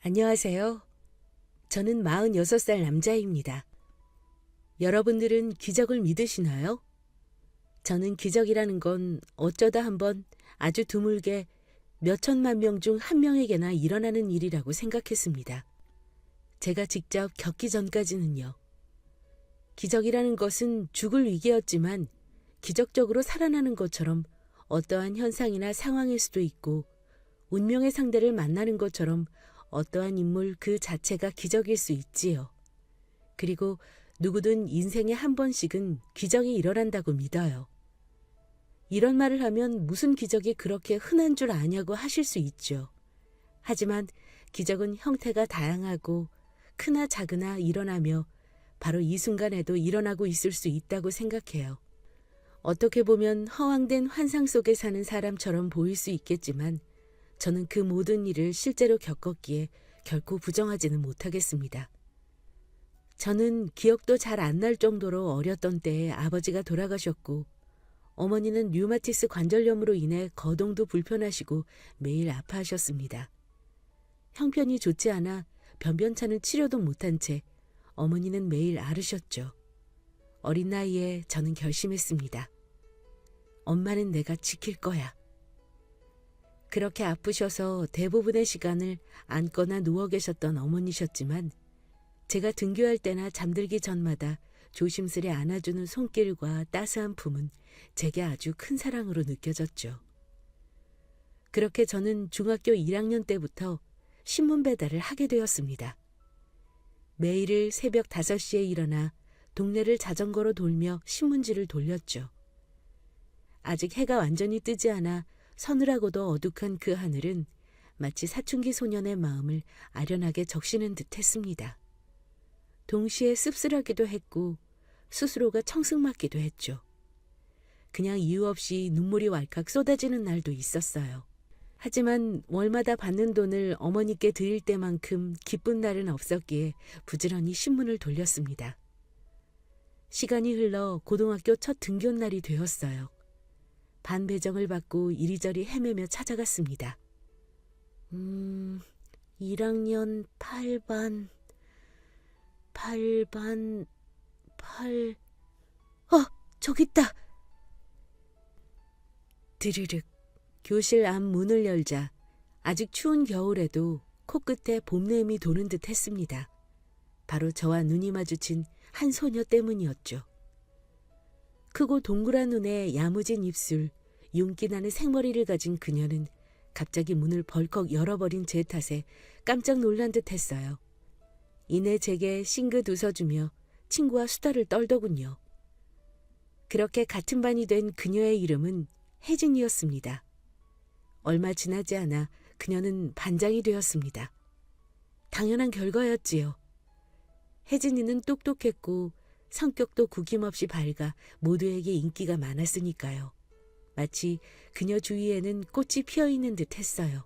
안녕하세요. 저는 46살 남자입니다. 여러분들은 기적을 믿으시나요? 저는 기적이라는 건 어쩌다 한번 아주 드물게 몇 천만 명 중 한 명에게나 일어나는 일이라고 생각했습니다. 제가 직접 겪기 전까지는요. 기적이라는 것은 죽을 위기였지만 기적적으로 살아나는 것처럼 어떠한 현상이나 상황일 수도 있고 운명의 상대를 만나는 것처럼 어떠한 인물 그 자체가 기적일 수 있지요. 그리고 누구든 인생에 한 번씩은 기적이 일어난다고 믿어요. 이런 말을 하면 무슨 기적이 그렇게 흔한 줄 아냐고 하실 수 있죠. 하지만 기적은 형태가 다양하고 크나 작으나 일어나며 바로 이 순간에도 일어나고 있을 수 있다고 생각해요. 어떻게 보면 허황된 환상 속에 사는 사람처럼 보일 수 있겠지만 저는 그 모든 일을 실제로 겪었기에 결코 부정하지는 못하겠습니다. 저는 기억도 잘 안 날 정도로 어렸던 때에 아버지가 돌아가셨고 어머니는 류마티스 관절염으로 인해 거동도 불편하시고 매일 아파하셨습니다. 형편이 좋지 않아 변변찮은 치료도 못한 채 어머니는 매일 앓으셨죠. 어린 나이에 저는 결심했습니다. 엄마는 내가 지킬 거야. 그렇게 아프셔서 대부분의 시간을 앉거나 누워 계셨던 어머니셨지만 제가 등교할 때나 잠들기 전마다 조심스레 안아주는 손길과 따스한 품은 제게 아주 큰 사랑으로 느껴졌죠. 그렇게 저는 중학교 1학년 때부터 신문 배달을 하게 되었습니다. 매일 새벽 5시에 일어나 동네를 자전거로 돌며 신문지를 돌렸죠. 아직 해가 완전히 뜨지 않아 서늘하고도 어둑한 그 하늘은 마치 사춘기 소년의 마음을 아련하게 적시는 듯 했습니다. 동시에 씁쓸하기도 했고 스스로가 청승맞기도 했죠. 그냥 이유 없이 눈물이 왈칵 쏟아지는 날도 있었어요. 하지만 월마다 받는 돈을 어머니께 드릴 때만큼 기쁜 날은 없었기에 부지런히 신문을 돌렸습니다. 시간이 흘러 고등학교 첫 등교 날이 되었어요. 반 배정을 받고 이리저리 헤매며 찾아갔습니다. 1학년 8반, 8반, 저기 있다! 드르륵, 교실 앞 문을 열자 아직 추운 겨울에도 코끝에 봄내음이 도는 듯 했습니다. 바로 저와 눈이 마주친 한 소녀 때문이었죠. 크고 동그란 눈에 야무진 입술, 윤기 나는 생머리를 가진 그녀는 갑자기 문을 벌컥 열어버린 제 탓에 깜짝 놀란 듯 했어요. 이내 제게 싱긋 웃어주며 친구와 수다를 떨더군요. 그렇게 같은 반이 된 그녀의 이름은 혜진이었습니다. 얼마 지나지 않아 그녀는 반장이 되었습니다. 당연한 결과였지요. 혜진이는 똑똑했고 성격도 구김없이 밝아 모두에게 인기가 많았으니까요. 마치 그녀 주위에는 꽃이 피어있는 듯 했어요.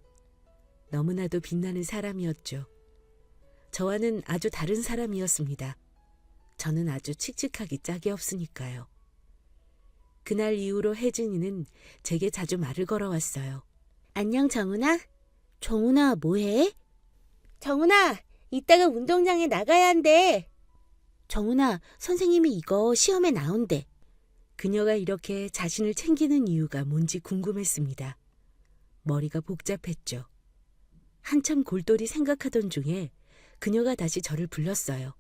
너무나도 빛나는 사람이었죠. 저와는 아주 다른 사람이었습니다. 저는 아주 칙칙하기 짝이 없으니까요. 그날 이후로 혜진이는 제게 자주 말을 걸어왔어요. 안녕 정훈아? 정훈아 뭐해? 정훈아 이따가 운동장에 나가야 한대. 정훈아 선생님이 이거 시험에 나온대. 그녀가 이렇게 자신을 챙기는 이유가 뭔지 궁금했습니다. 머리가 복잡했죠. 한참 골똘히 생각하던 중에 그녀가 다시 저를 불렀어요.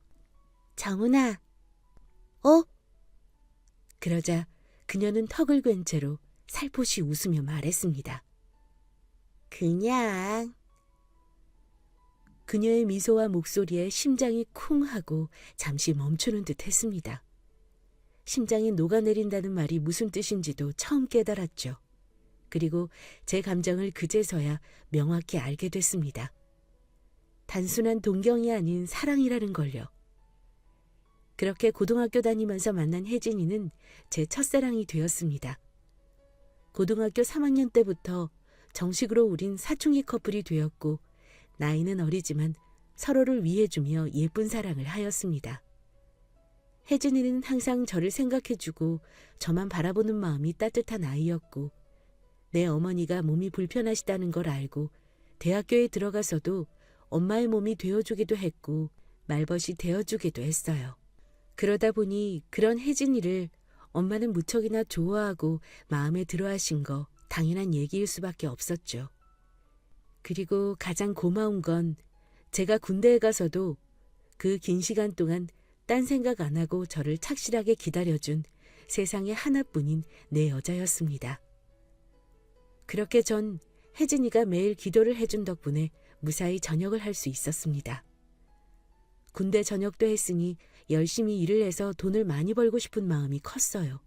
정훈아. 그러자 그녀는 턱을 괸 채로 살포시 웃으며 말했습니다. 그냥. 그녀의 미소와 목소리에 심장이 쿵 하고 잠시 멈추는 듯 했습니다. 심장이 녹아내린다는 말이 무슨 뜻인지도 처음 깨달았죠. 그리고 제 감정을 그제서야 명확히 알게 됐습니다. 단순한 동경이 아닌 사랑이라는 걸요. 그렇게 고등학교 다니면서 만난 혜진이는 제 첫사랑이 되었습니다. 고등학교 3학년 때부터 정식으로 우린 사춘기 커플이 되었고 나이는 어리지만 서로를 위해주며 예쁜 사랑을 하였습니다. 혜진이는 항상 저를 생각해주고 저만 바라보는 마음이 따뜻한 아이였고 내 어머니가 몸이 불편하시다는 걸 알고 대학교에 들어가서도 엄마의 몸이 되어주기도 했고 말벗이 되어주기도 했어요. 그러다 보니 그런 혜진이를 엄마는 무척이나 좋아하고 마음에 들어하신 거 당연한 얘기일 수밖에 없었죠. 그리고 가장 고마운 건 제가 군대에 가서도 그 긴 시간 동안 딴 생각 안 하고 저를 착실하게 기다려준 세상에 하나뿐인 내 여자였습니다. 그렇게 전 혜진이가 매일 기도를 해준 덕분에 무사히 전역을 할 수 있었습니다. 군대 전역도 했으니 열심히 일을 해서 돈을 많이 벌고 싶은 마음이 컸어요.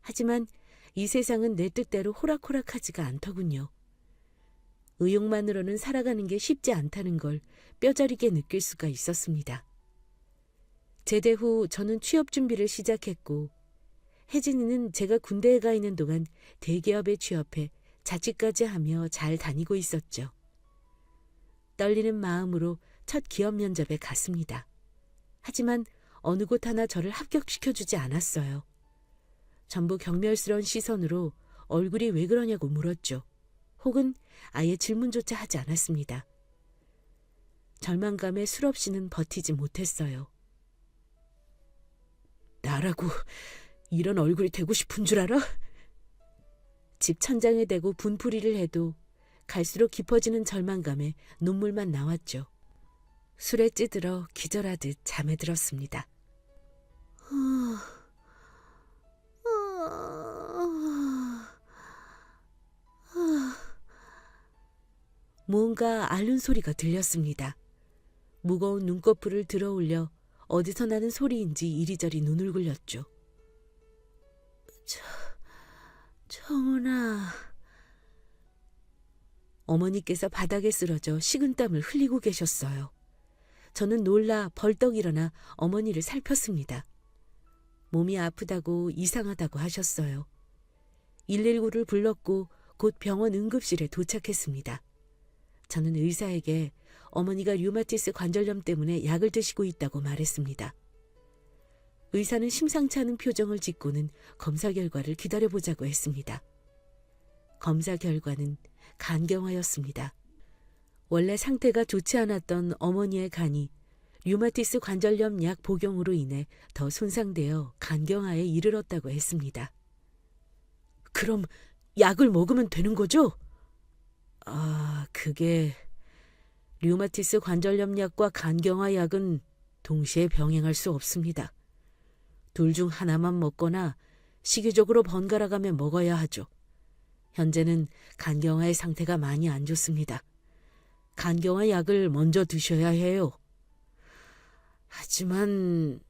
하지만 이 세상은 내 뜻대로 호락호락하지가 않더군요. 의욕만으로는 살아가는 게 쉽지 않다는 걸 뼈저리게 느낄 수가 있었습니다. 제대 후 저는 취업 준비를 시작했고 혜진이는 제가 군대에 가 있는 동안 대기업에 취업해 자취까지 하며 잘 다니고 있었죠. 떨리는 마음으로 첫 기업 면접에 갔습니다. 하지만 어느 곳 하나 저를 합격시켜주지 않았어요. 전부 경멸스러운 시선으로 얼굴이 왜 그러냐고 물었죠. 혹은 아예 질문조차 하지 않았습니다. 절망감에 술없이는 버티지 못했어요. 나라고 이런 얼굴이 되고 싶은 줄 알아? 집 천장에 대고 분풀이를 해도 갈수록 깊어지는 절망감에 눈물만 나왔죠. 술에 찌들어 기절하듯 잠에 들었습니다. 무언가 앓는 소리가 들렸습니다. 무거운 눈꺼풀을 들어올려 어디서 나는 소리인지 이리저리 눈을 굴렸죠. 정은아. 어머니께서 바닥에 쓰러져 식은땀을 흘리고 계셨어요. 저는 놀라 벌떡 일어나 어머니를 살폈습니다. 몸이 아프다고 이상하다고 하셨어요. 119를 불렀고 곧 병원 응급실에 도착했습니다. 저는 의사에게 어머니가 류마티스 관절염 때문에 약을 드시고 있다고 말했습니다. 의사는 심상치 않은 표정을 짓고는 검사 결과를 기다려보자고 했습니다. 검사 결과는 간경화였습니다. 원래 상태가 좋지 않았던 어머니의 간이 류마티스 관절염 약 복용으로 인해 더 손상되어 간경화에 이르렀다고 했습니다. 그럼 약을 먹으면 되는 거죠? 그게 류마티스 관절염 약과 간경화 약은 동시에 병행할 수 없습니다. 둘 중 하나만 먹거나 시기적으로 번갈아가며 먹어야 하죠. 현재는 간경화의 상태가 많이 안 좋습니다. 간경화 약을 먼저 드셔야 해요. 하지만...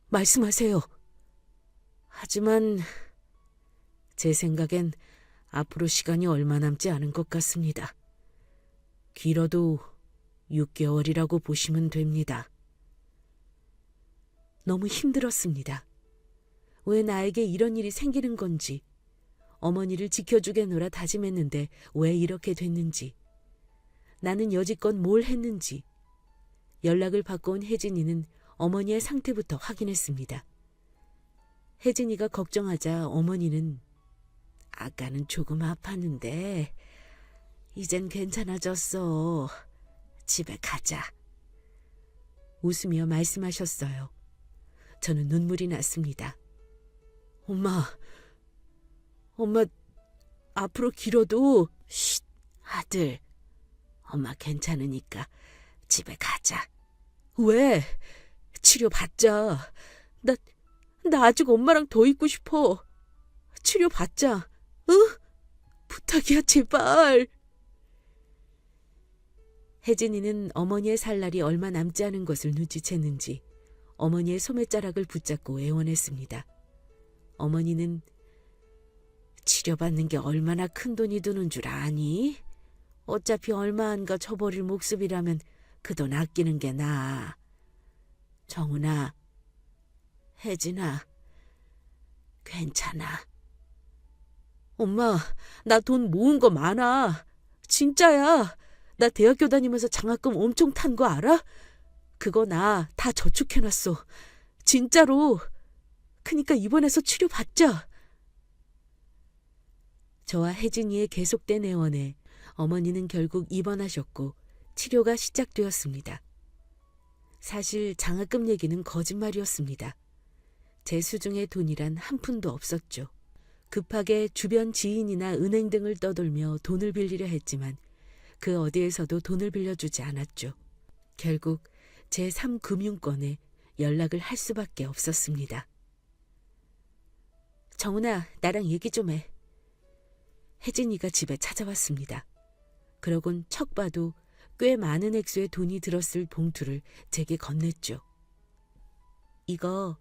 말씀하세요. 하지만 제 생각엔 앞으로 시간이 얼마 남지 않은 것 같습니다. 길어도 6개월이라고 보시면 됩니다. 너무 힘들었습니다. 왜 나에게 이런 일이 생기는 건지, 어머니를 지켜주겠노라 다짐했는데 왜 이렇게 됐는지, 나는 여지껏 뭘 했는지. 연락을 받고 온 혜진이는 어머니의 상태부터 확인했습니다. 혜진이가 걱정하자 어머니는 아까는 조금 아팠는데 이젠 괜찮아졌어. 집에 가자. 웃으며 말씀하셨어요. 저는 눈물이 났습니다. 엄마 앞으로 길어도 쉿, 아들. 엄마 괜찮으니까 집에 가자. 왜? 치료받자. 나 아직 엄마랑 더 있고 싶어. 치료받자. 응? 부탁이야, 제발. 혜진이는 어머니의 살 날이 얼마 남지 않은 것을 눈치챘는지 어머니의 소매자락을 붙잡고 애원했습니다. 어머니는 치료받는 게 얼마나 큰 돈이 드는 줄 아니? 어차피 얼마 안 가 쳐버릴 목숨이라면 그 돈 아끼는 게 나아. 정은아, 혜진아, 괜찮아. 엄마, 나 돈 모은 거 많아. 진짜야. 나 대학교 다니면서 장학금 엄청 탄 거 알아? 그거 나 다 저축해놨어. 진짜로. 그니까 입원해서 치료받자. 저와 혜진이의 계속된 애원에 어머니는 결국 입원하셨고 치료가 시작되었습니다. 사실 장학금 얘기는 거짓말이었습니다. 제 수중에 돈이란 한 푼도 없었죠. 급하게 주변 지인이나 은행 등을 떠돌며 돈을 빌리려 했지만 그 어디에서도 돈을 빌려주지 않았죠. 결국 제3금융권에 연락을 할 수밖에 없었습니다. 정훈아, 나랑 얘기 좀 해. 혜진이가 집에 찾아왔습니다. 그러곤 척 봐도 꽤 많은 액수의 돈이 들었을 봉투를 제게 건넸죠. 이거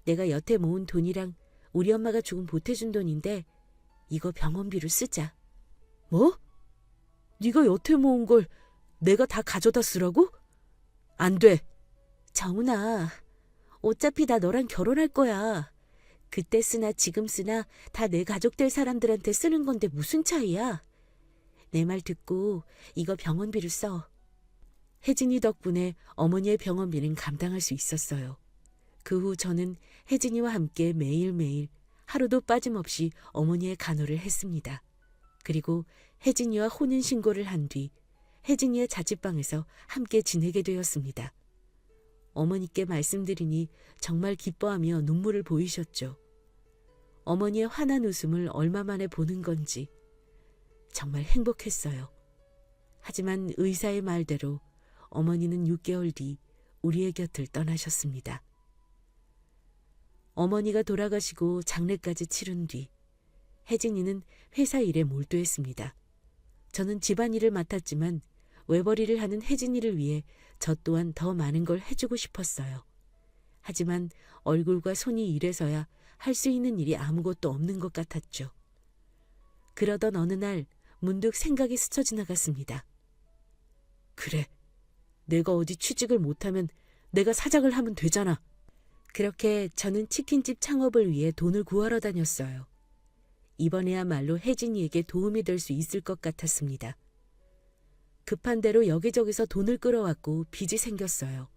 내가 여태 모은 돈이랑 우리 엄마가 조금 보태준 돈인데 이거 병원비로 쓰자. 뭐? 네가 여태 모은 걸 내가 다 가져다 쓰라고? 안 돼. 정훈아, 어차피 나 너랑 결혼할 거야. 그때 쓰나 지금 쓰나 다 내 가족 될 사람들한테 쓰는 건데 무슨 차이야? 내 말 듣고 이거 병원비로 써. 혜진이 덕분에 어머니의 병원비는 감당할 수 있었어요. 그 후 저는 혜진이와 함께 매일매일 하루도 빠짐없이 어머니의 간호를 했습니다. 그리고 혜진이와 혼인신고를 한 뒤 혜진이의 자취방에서 함께 지내게 되었습니다. 어머니께 말씀드리니 정말 기뻐하며 눈물을 보이셨죠. 어머니의 환한 웃음을 얼마 만에 보는 건지 정말 행복했어요. 하지만 의사의 말대로 어머니는 6개월 뒤 우리의 곁을 떠나셨습니다. 어머니가 돌아가시고 장례까지 치른 뒤 혜진이는 회사 일에 몰두했습니다. 저는 집안일을 맡았지만 외벌이를 하는 혜진이를 위해 저 또한 더 많은 걸 해주고 싶었어요. 하지만 얼굴과 손이 이래서야 할 수 있는 일이 아무것도 없는 것 같았죠. 그러던 어느 날 문득 생각이 스쳐 지나갔습니다. 그래, 내가 어디 취직을 못하면 내가 사장을 하면 되잖아. 그렇게 저는 치킨집 창업을 위해 돈을 구하러 다녔어요. 이번에야말로 혜진이에게 도움이 될 수 있을 것 같았습니다. 급한 대로 여기저기서 돈을 끌어왔고 빚이 생겼어요.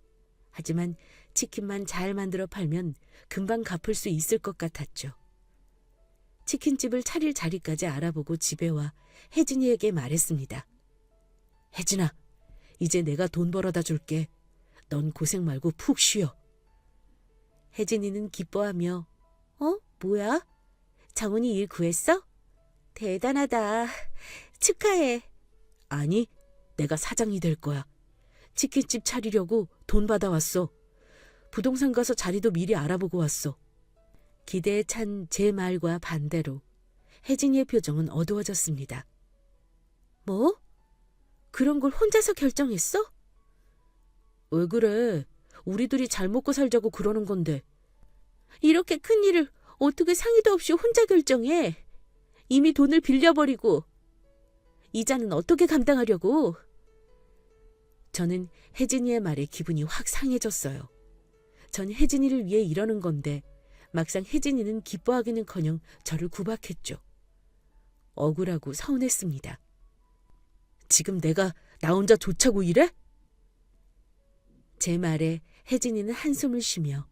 하지만 치킨만 잘 만들어 팔면 금방 갚을 수 있을 것 같았죠. 치킨집을 차릴 자리까지 알아보고 집에 와 혜진이에게 말했습니다. 혜진아, 이제 내가 돈 벌어다 줄게. 넌 고생 말고 푹 쉬어. 혜진이는 기뻐하며 뭐야? 정훈이 일 구했어? 대단하다. 축하해. 아니, 내가 사장이 될 거야. 치킨집 차리려고 돈 받아왔어. 부동산 가서 자리도 미리 알아보고 왔어. 기대에 찬 제 말과 반대로 혜진이의 표정은 어두워졌습니다. 뭐? 그런 걸 혼자서 결정했어? 왜 그래? 우리들이 잘 먹고 살자고 그러는 건데. 이렇게 큰 일을 어떻게 상의도 없이 혼자 결정해? 이미 돈을 빌려버리고. 이자는 어떻게 감당하려고? 저는 혜진이의 말에 기분이 확 상해졌어요. 전 혜진이를 위해 이러는 건데 막상 혜진이는 기뻐하기는커녕 저를 구박했죠. 억울하고 서운했습니다. 지금 내가 나 혼자 좋자고 이래? 제 말에 혜진이는 한숨을 쉬며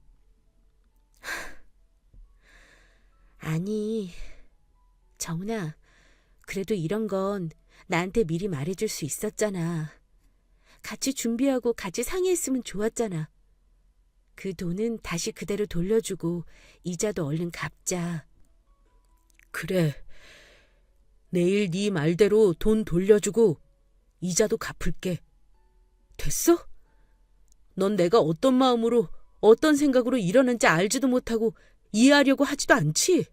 아니, 정훈아, 그래도 이런 건 나한테 미리 말해줄 수 있었잖아. 같이 준비하고 같이 상의했으면 좋았잖아. 그 돈은 다시 그대로 돌려주고 이자도 얼른 갚자. 그래, 내일 네 말대로 돈 돌려주고 이자도 갚을게. 됐어? 넌 내가 어떤 마음으로 어떤 생각으로 이러는지 알지도 못하고 이해하려고 하지도 않지?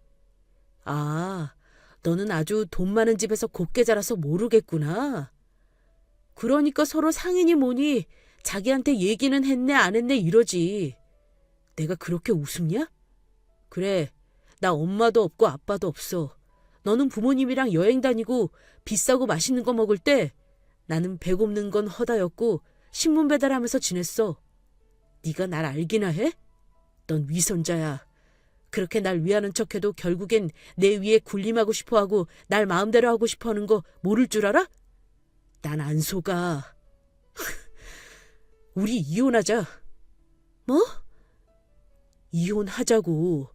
아, 너는 아주 돈 많은 집에서 곱게 자라서 모르겠구나. 그러니까 서로 상인이 뭐니 자기한테 얘기는 했네 안 했네 이러지. 내가 그렇게 우습냐? 그래, 나 엄마도 없고 아빠도 없어. 너는 부모님이랑 여행 다니고 비싸고 맛있는 거 먹을 때 나는 배고픈 건 허다였고 신문 배달하면서 지냈어. 네가 날 알기나 해? 넌 위선자야. 그렇게 날 위하는 척해도 결국엔 내 위에 군림하고 싶어하고 날 마음대로 하고 싶어하는 거 모를 줄 알아? 난 안 속아. 우리 이혼하자. 뭐? 이혼하자고.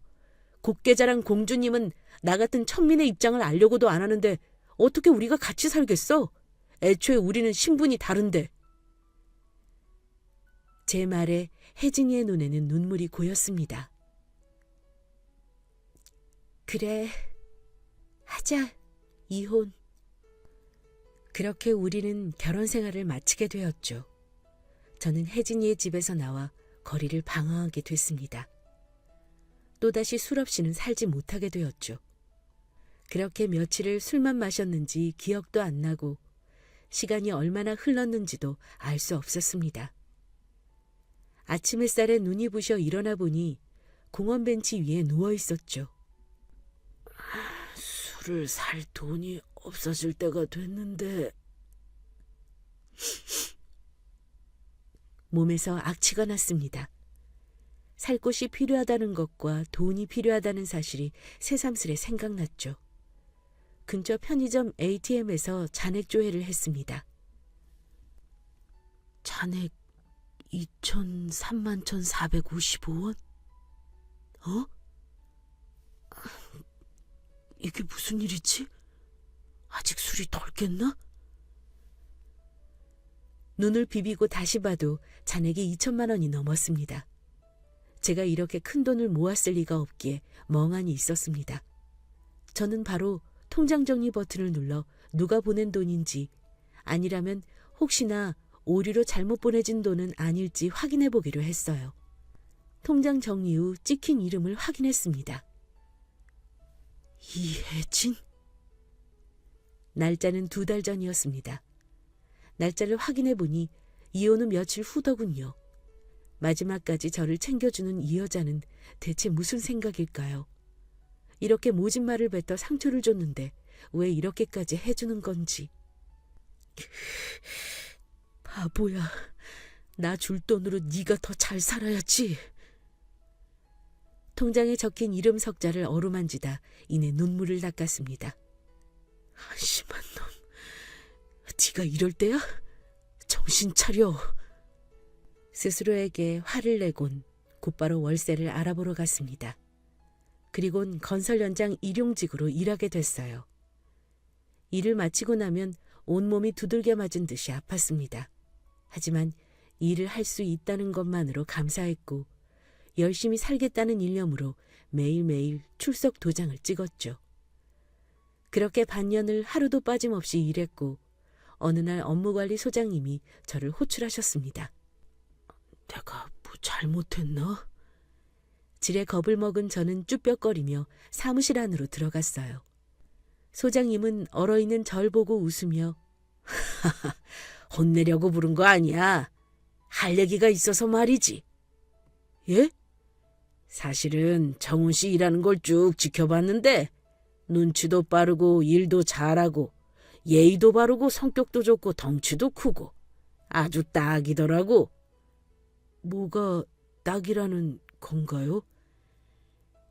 곱게 자란 공주님은 나 같은 천민의 입장을 알려고도 안 하는데 어떻게 우리가 같이 살겠어? 애초에 우리는 신분이 다른데. 제 말에 혜진이의 눈에는 눈물이 고였습니다. 그래, 하자, 이혼. 그렇게 우리는 결혼 생활을 마치게 되었죠. 저는 혜진이의 집에서 나와 거리를 방황하게 됐습니다. 또다시 술 없이는 살지 못하게 되었죠. 그렇게 며칠을 술만 마셨는지 기억도 안 나고 시간이 얼마나 흘렀는지도 알 수 없었습니다. 아침 햇살에 눈이 부셔 일어나 보니 공원 벤치 위에 누워 있었죠. 술을 살 돈이 없어질 때가 됐는데 몸에서 악취가 났습니다. 살 곳이 필요하다는 것과 돈이 필요하다는 사실이 새삼스레 생각났죠. 근처 편의점 ATM에서 잔액 조회를 했습니다. 잔액 2,031,455원? 어? 이게 무슨 일이지? 아직 술이 덜 깼나? 눈을 비비고 다시 봐도 잔액이 2천만 원이 넘었습니다. 제가 이렇게 큰 돈을 모았을 리가 없기에 멍하니 있었습니다. 저는 바로 통장 정리 버튼을 눌러 누가 보낸 돈인지 아니라면 혹시나 오류로 잘못 보내진 돈은 아닐지 확인해 보기로 했어요. 통장 정리 후 찍힌 이름을 확인했습니다. 이혜진? 날짜는 2달 전이었습니다. 날짜를 확인해 보니 이혼 후 며칠 후더군요. 마지막까지 저를 챙겨주는 이 여자는 대체 무슨 생각일까요? 이렇게 모진 말을 뱉어 상처를 줬는데 왜 이렇게까지 해주는 건지. 바보야. 나 줄 돈으로 네가 더 잘 살아야지. 통장에 적힌 이름 석자를 어루만지다 이내 눈물을 닦았습니다. 한심한 놈. 네가 이럴 때야? 정신 차려. 스스로에게 화를 내곤 곧바로 월세를 알아보러 갔습니다. 그리곤 건설 현장 일용직으로 일하게 됐어요. 일을 마치고 나면 온몸이 두들겨 맞은 듯이 아팠습니다. 하지만 일을 할 수 있다는 것만으로 감사했고 열심히 살겠다는 일념으로 매일매일 출석 도장을 찍었죠. 그렇게 반년을 하루도 빠짐없이 일했고 어느 날 업무관리소장님이 저를 호출하셨습니다. 내가 뭐 잘못했나? 지레 겁을 먹은 저는 쭈뼛거리며 사무실 안으로 들어갔어요. 소장님은 얼어있는 절 보고 웃으며 혼내려고 부른 거 아니야. 할 얘기가 있어서 말이지. 예? 사실은 정훈 씨 일하는 걸 쭉 지켜봤는데 눈치도 빠르고 일도 잘하고 예의도 바르고 성격도 좋고 덩치도 크고 아주 딱이더라고. 뭐가 딱이라는 건가요?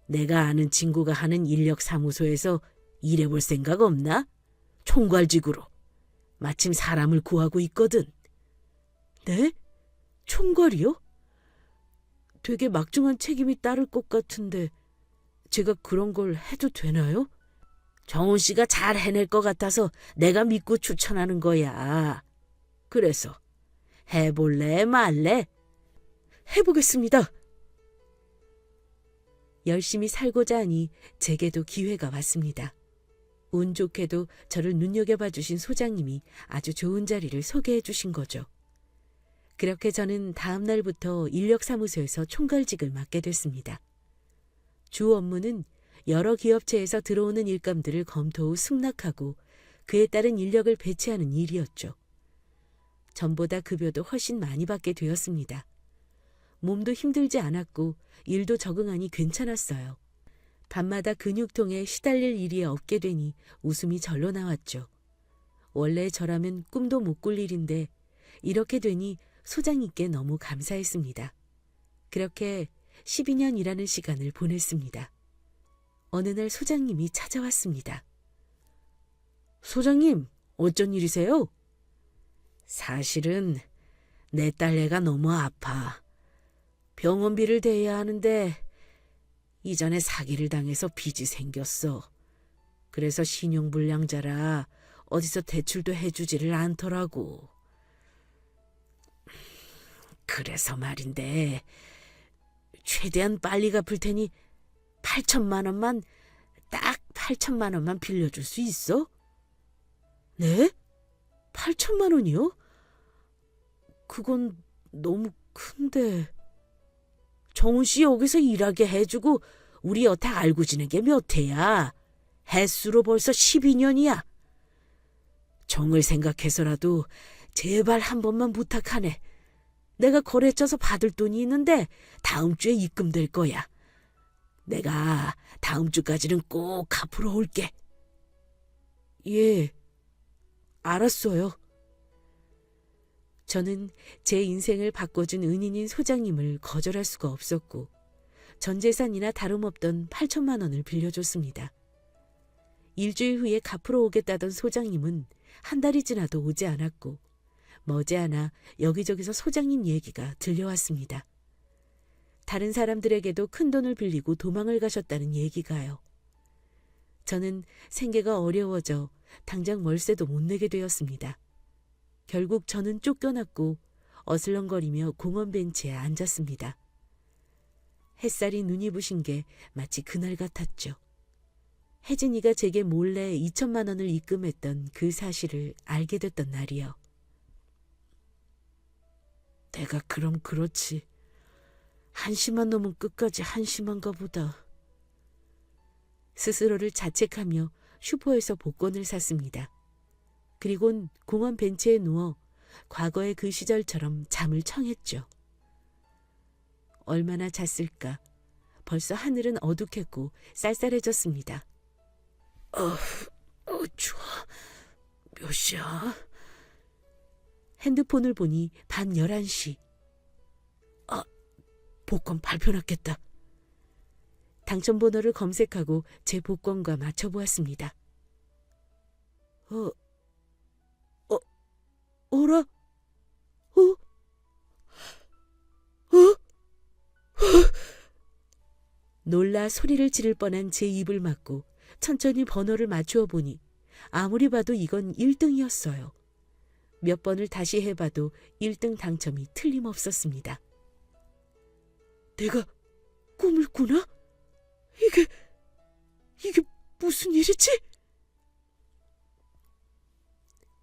내가 아는 친구가 하는 인력사무소에서 일해볼 생각 없나? 총괄직으로. 마침 사람을 구하고 있거든. 네? 총괄이요? 되게 막중한 책임이 따를 것 같은데 제가 그런 걸 해도 되나요? 정훈 씨가 잘 해낼 것 같아서 내가 믿고 추천하는 거야. 그래서 해볼래 말래? 해보겠습니다. 열심히 살고자 하니 제게도 기회가 왔습니다. 운 좋게도 저를 눈여겨봐 주신 소장님이 아주 좋은 자리를 소개해 주신 거죠. 그렇게 저는 다음 날부터 인력사무소에서 총괄직을 맡게 됐습니다. 주 업무는 여러 기업체에서 들어오는 일감들을 검토 후 승낙하고 그에 따른 인력을 배치하는 일이었죠. 전보다 급여도 훨씬 많이 받게 되었습니다. 몸도 힘들지 않았고 일도 적응하니 괜찮았어요. 밤마다 근육통에 시달릴 일이 없게 되니 웃음이 절로 나왔죠. 원래 저라면 꿈도 못 꿀 일인데 이렇게 되니 소장님께 너무 감사했습니다. 그렇게 12년 일하는 시간을 보냈습니다. 어느 날 소장님이 찾아왔습니다. 소장님, 어쩐 일이세요? 사실은 내 딸애가 너무 아파. 병원비를 대야 하는데 이전에 사기를 당해서 빚이 생겼어. 그래서 신용불량자라 어디서 대출도 해주지를 않더라고. 그래서 말인데 최대한 빨리 갚을 테니 8천만 원만, 딱 8천만 원만 빌려줄 수 있어? 네? 8천만 원이요? 그건 너무 큰데. 정훈 씨 여기서 일하게 해주고 우리 여태 알고 지낸 게 몇 해야? 횟수로 벌써 12년이야. 정을 생각해서라도 제발 한 번만 부탁하네. 내가 거래 쳐서 받을 돈이 있는데 다음 주에 입금될 거야. 내가 다음 주까지는 꼭 갚으러 올게. 예, 알았어요. 저는 제 인생을 바꿔준 은인인 소장님을 거절할 수가 없었고 전 재산이나 다름없던 8천만 원을 빌려줬습니다. 일주일 후에 갚으러 오겠다던 소장님은 한 달이 지나도 오지 않았고 머지않아 여기저기서 소장님 얘기가 들려왔습니다. 다른 사람들에게도 큰돈을 빌리고 도망을 가셨다는 얘기가요. 저는 생계가 어려워져 당장 월세도 못 내게 되었습니다. 결국 저는 쫓겨났고 어슬렁거리며 공원 벤치에 앉았습니다. 햇살이 눈이 부신 게 마치 그날 같았죠. 혜진이가 제게 몰래 2천만 원을 입금했던 그 사실을 알게 됐던 날이요. 내가 그럼 그렇지. 한심한 놈은 끝까지 한심한가 보다. 스스로를 자책하며 슈퍼에서 복권을 샀습니다. 그리곤 공원 벤치에 누워 과거의 그 시절처럼 잠을 청했죠. 얼마나 잤을까. 벌써 하늘은 어둑했고 쌀쌀해졌습니다. 추워. 몇 시야? 핸드폰을 보니 밤 11시. 복권 발표났겠다. 당첨번호를 검색하고 제 복권과 맞춰보았습니다. 어라? 놀라 소리를 지를 뻔한 제 입을 막고 천천히 번호를 맞추어 보니 아무리 봐도 이건 1등이었어요. 몇 번을 다시 해봐도 1등 당첨이 틀림없었습니다. 내가 꿈을 꾸나? 이게 무슨 일이지?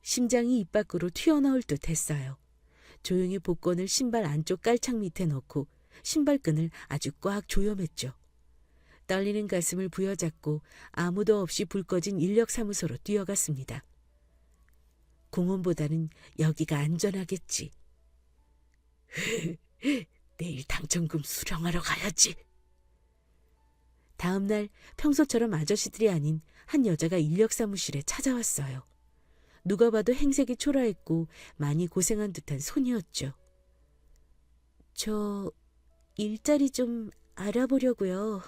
심장이 입 밖으로 튀어나올 듯 했어요. 조용히 복권을 신발 안쪽 깔창 밑에 넣고 신발끈을 아주 꽉 조여맸죠. 떨리는 가슴을 부여잡고 아무도 없이 불 꺼진 인력사무소로 뛰어갔습니다. 공원보다는 여기가 안전하겠지. 내일 당첨금 수령하러 가야지. 다음 날 평소처럼 아저씨들이 아닌 한 여자가 인력사무실에 찾아왔어요. 누가 봐도 행색이 초라했고 많이 고생한 듯한 손이었죠. 저 일자리 좀 알아보려고요.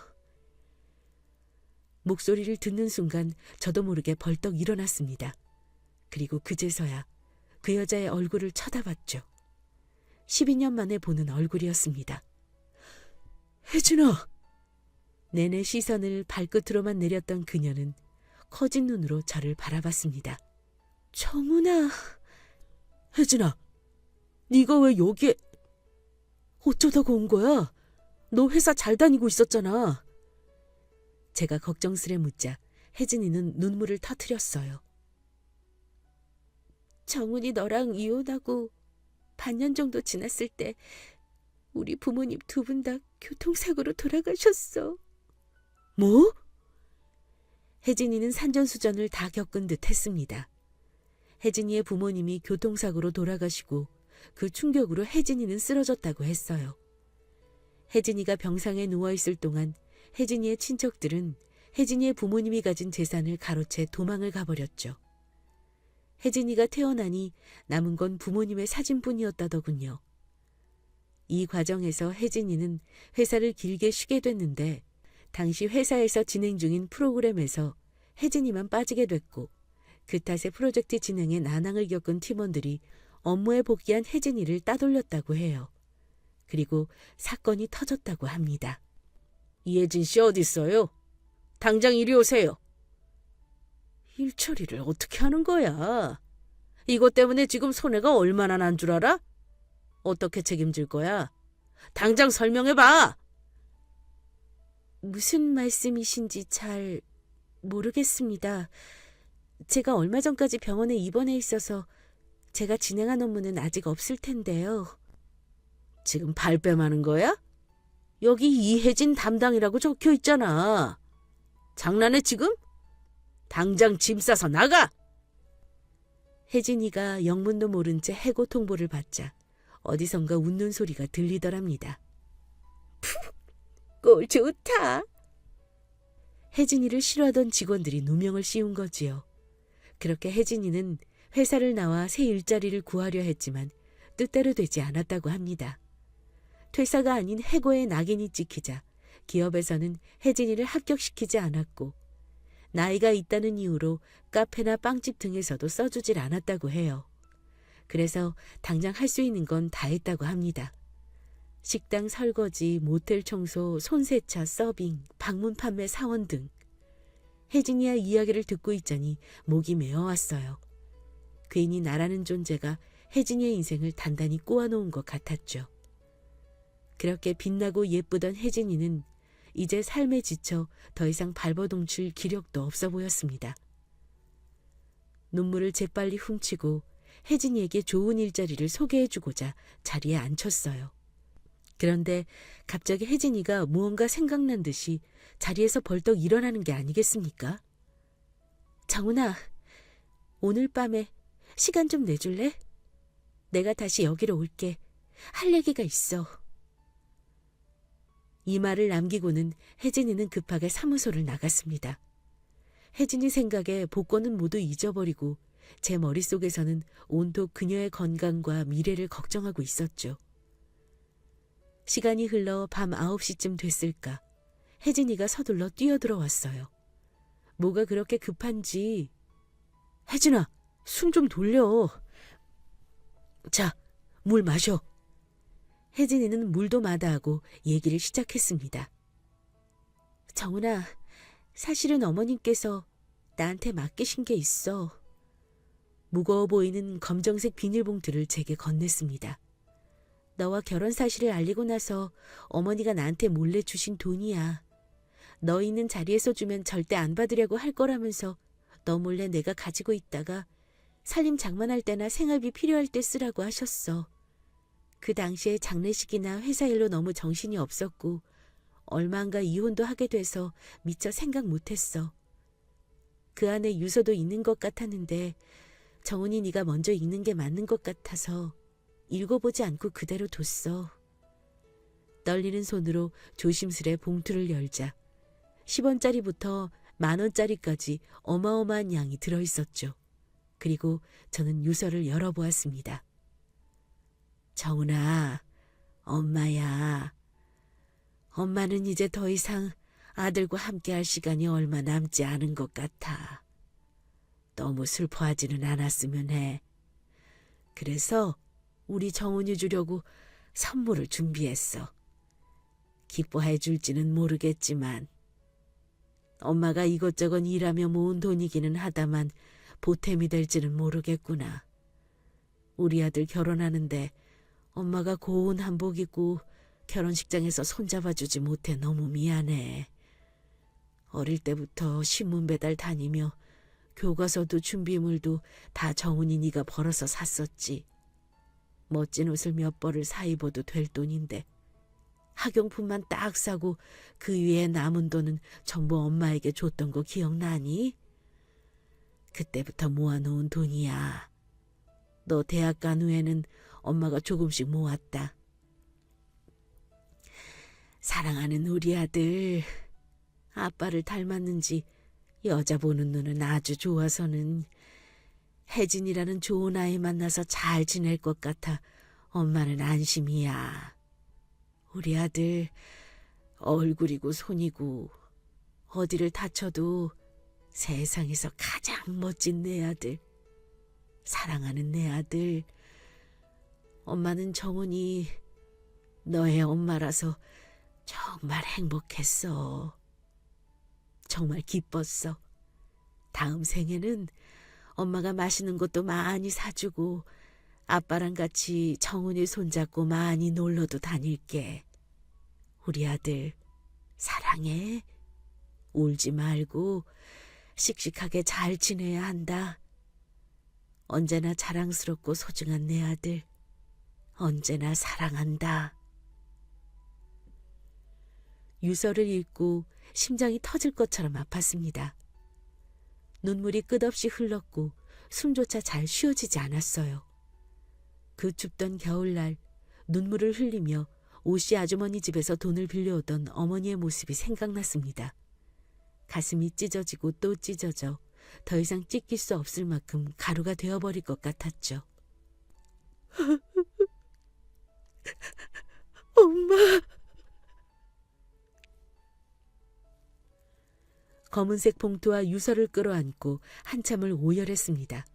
목소리를 듣는 순간 저도 모르게 벌떡 일어났습니다. 그리고 그제서야 그 여자의 얼굴을 쳐다봤죠. 12년 만에 보는 얼굴이었습니다. 혜진아! 내내 시선을 발끝으로만 내렸던 그녀는 커진 눈으로 저를 바라봤습니다. 정훈아. 혜진아, 네가 왜 여기에... 어쩌다가 온 거야? 너 회사 잘 다니고 있었잖아. 제가 걱정스레 묻자 혜진이는 눈물을 터뜨렸어요. 정훈이 너랑 이혼하고 반년 정도 지났을 때 우리 부모님 두 분 다 교통사고로 돌아가셨어. 뭐? 혜진이는 산전수전을 다 겪은 듯 했습니다. 혜진이의 부모님이 교통사고로 돌아가시고 그 충격으로 혜진이는 쓰러졌다고 했어요. 혜진이가 병상에 누워있을 동안 혜진이의 친척들은 혜진이의 부모님이 가진 재산을 가로채 도망을 가버렸죠. 혜진이가 태어나니 남은 건 부모님의 사진뿐이었다더군요. 이 과정에서 혜진이는 회사를 길게 쉬게 됐는데 당시 회사에서 진행 중인 프로그램에서 혜진이만 빠지게 됐고 그 탓에 프로젝트 진행에 난항을 겪은 팀원들이 업무에 복귀한 혜진이를 따돌렸다고 해요. 그리고 사건이 터졌다고 합니다. 이혜진 씨 어디 있어요? 당장 이리 오세요. 일 처리를 어떻게 하는 거야? 이것 때문에 지금 손해가 얼마나 난 줄 알아? 어떻게 책임질 거야? 당장 설명해봐! 무슨 말씀이신지 잘 모르겠습니다. 제가 얼마 전까지 병원에 입원해 있어서 제가 진행한 업무는 아직 없을 텐데요. 지금 발뺌하는 거야? 여기 이혜진 담당이라고 적혀 있잖아. 장난해 지금? 당장 짐 싸서 나가! 혜진이가 영문도 모른 채 해고 통보를 받자 어디선가 웃는 소리가 들리더랍니다. 꼴 좋다. 혜진이를 싫어하던 직원들이 누명을 씌운 거지요. 그렇게 혜진이는 회사를 나와 새 일자리를 구하려 했지만 뜻대로 되지 않았다고 합니다. 퇴사가 아닌 해고의 낙인이 찍히자 기업에서는 혜진이를 합격시키지 않았고 나이가 있다는 이유로 카페나 빵집 등에서도 써주질 않았다고 해요. 그래서 당장 할 수 있는 건 다 했다고 합니다. 식당 설거지, 모텔 청소, 손세차, 서빙, 방문 판매 사원 등. 혜진이와 이야기를 듣고 있자니 목이 메어왔어요. 괜히 나라는 존재가 혜진이의 인생을 단단히 꼬아놓은 것 같았죠. 그렇게 빛나고 예쁘던 혜진이는 이제 삶에 지쳐 더 이상 발버둥칠 기력도 없어 보였습니다. 눈물을 재빨리 훔치고 혜진이에게 좋은 일자리를 소개해주고자 자리에 앉혔어요. 그런데 갑자기 혜진이가 무언가 생각난 듯이 자리에서 벌떡 일어나는 게 아니겠습니까? 정훈아, 오늘 밤에 시간 좀 내줄래? 내가 다시 여기로 올게. 할 얘기가 있어. 이 말을 남기고는 혜진이는 급하게 사무소를 나갔습니다. 혜진이 생각에 복권은 모두 잊어버리고 제 머릿속에서는 온통 그녀의 건강과 미래를 걱정하고 있었죠. 시간이 흘러 밤 9시쯤 됐을까 혜진이가 서둘러 뛰어들어왔어요. 뭐가 그렇게 급한지. 혜진아, 숨 좀 돌려. 자, 물 마셔. 혜진이는 물도 마다하고 얘기를 시작했습니다. 정훈아, 사실은 어머님께서 나한테 맡기신 게 있어. 무거워 보이는 검정색 비닐봉투를 제게 건넸습니다. 너와 결혼 사실을 알리고 나서 어머니가 나한테 몰래 주신 돈이야. 너 있는 자리에서 주면 절대 안 받으려고 할 거라면서 너 몰래 내가 가지고 있다가 살림 장만할 때나 생활비 필요할 때 쓰라고 하셨어. 그 당시에 장례식이나 회사 일로 너무 정신이 없었고 얼마 안가 이혼도 하게 돼서 미처 생각 못했어. 그 안에 유서도 있는 것 같았는데 정훈이 네가 먼저 읽는 게 맞는 것 같아서 읽어보지 않고 그대로 뒀어. 떨리는 손으로 조심스레 봉투를 열자 10원짜리부터 10,000원짜리까지 어마어마한 양이 들어있었죠. 그리고 저는 유서를 열어보았습니다. 정훈아, 엄마야. 엄마는 이제 더 이상 아들과 함께할 시간이 얼마 남지 않은 것 같아. 너무 슬퍼하지는 않았으면 해. 그래서 우리 정훈이 주려고 선물을 준비했어. 기뻐해 줄지는 모르겠지만 엄마가 이것저것 일하며 모은 돈이기는 하다만 보탬이 될지는 모르겠구나. 우리 아들 결혼하는데 엄마가 고운 한복 입고 결혼식장에서 손잡아주지 못해 너무 미안해. 어릴 때부터 신문 배달 다니며 교과서도 준비물도 다 정훈이 네가 벌어서 샀었지. 멋진 옷을 몇 벌을 사 입어도 될 돈인데 학용품만 딱 사고 그 위에 남은 돈은 전부 엄마에게 줬던 거 기억나니? 그때부터 모아놓은 돈이야. 너 대학 간 후에는 엄마가 조금씩 모았다. 사랑하는 우리 아들, 아빠를 닮았는지 여자 보는 눈은 아주 좋아서는 혜진이라는 좋은 아이 만나서 잘 지낼 것 같아 엄마는 안심이야. 우리 아들 얼굴이고 손이고 어디를 다쳐도 세상에서 가장 멋진 내 아들, 사랑하는 내 아들. 엄마는 정훈이 너의 엄마라서 정말 행복했어. 정말 기뻤어. 다음 생에는 엄마가 맛있는 것도 많이 사주고 아빠랑 같이 정훈이 손잡고 많이 놀러도 다닐게. 우리 아들 사랑해. 울지 말고 씩씩하게 잘 지내야 한다. 언제나 자랑스럽고 소중한 내 아들, 언제나 사랑한다. 유서를 읽고 심장이 터질 것처럼 아팠습니다. 눈물이 끝없이 흘렀고 숨조차 잘 쉬어지지 않았어요. 그 춥던 겨울날 눈물을 흘리며 오씨 아주머니 집에서 돈을 빌려오던 어머니의 모습이 생각났습니다. 가슴이 찢어지고 또 찢어져 더 이상 찢길 수 없을 만큼 가루가 되어버릴 것 같았죠. 엄마! 검은색 봉투와 유서를 끌어안고 한참을 오열했습니다.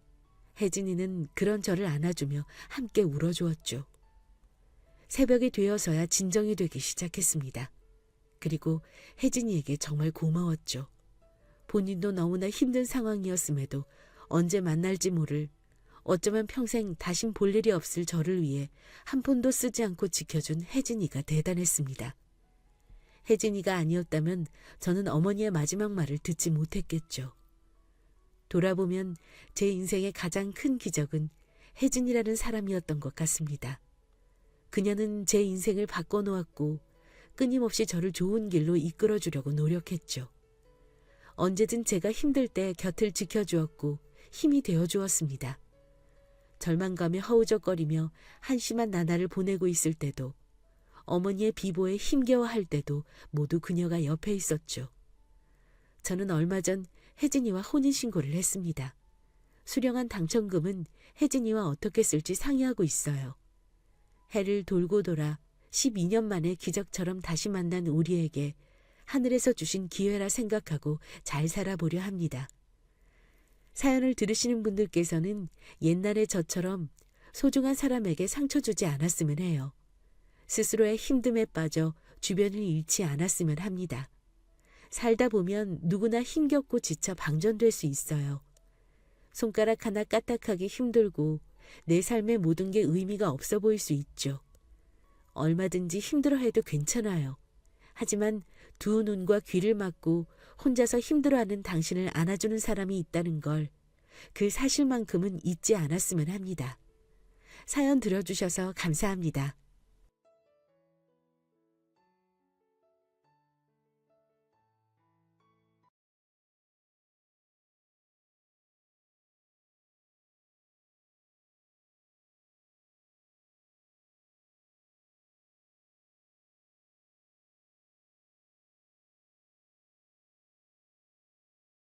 혜진이는 그런 저를 안아주며 함께 울어주었죠. 새벽이 되어서야 진정이 되기 시작했습니다. 그리고 혜진이에게 정말 고마웠죠. 본인도 너무나 힘든 상황이었음에도 언제 만날지 모를, 어쩌면 평생 다신 볼 일이 없을 저를 위해 한 푼도 쓰지 않고 지켜준 혜진이가 대단했습니다. 혜진이가 아니었다면 저는 어머니의 마지막 말을 듣지 못했겠죠. 돌아보면 제 인생의 가장 큰 기적은 혜진이라는 사람이었던 것 같습니다. 그녀는 제 인생을 바꿔놓았고 끊임없이 저를 좋은 길로 이끌어주려고 노력했죠. 언제든 제가 힘들 때 곁을 지켜주었고 힘이 되어주었습니다. 절망감에 허우적거리며 한심한 나날을 보내고 있을 때도, 어머니의 비보에 힘겨워할 때도 모두 그녀가 옆에 있었죠. 저는 얼마 전 혜진이와 혼인신고를 했습니다. 수령한 당첨금은 혜진이와 어떻게 쓸지 상의하고 있어요. 해를 돌고 돌아 12년 만에 기적처럼 다시 만난 우리에게 하늘에서 주신 기회라 생각하고 잘 살아보려 합니다. 사연을 들으시는 분들께서는 옛날의 저처럼 소중한 사람에게 상처 주지 않았으면 해요. 스스로의 힘듦에 빠져 주변을 잃지 않았으면 합니다. 살다 보면 누구나 힘겹고 지쳐 방전될 수 있어요. 손가락 하나 까딱하기 힘들고 내 삶의 모든 게 의미가 없어 보일 수 있죠. 얼마든지 힘들어해도 괜찮아요. 하지만 두 눈과 귀를 막고 혼자서 힘들어하는 당신을 안아주는 사람이 있다는 걸, 그 사실만큼은 잊지 않았으면 합니다. 사연 들어주셔서 감사합니다.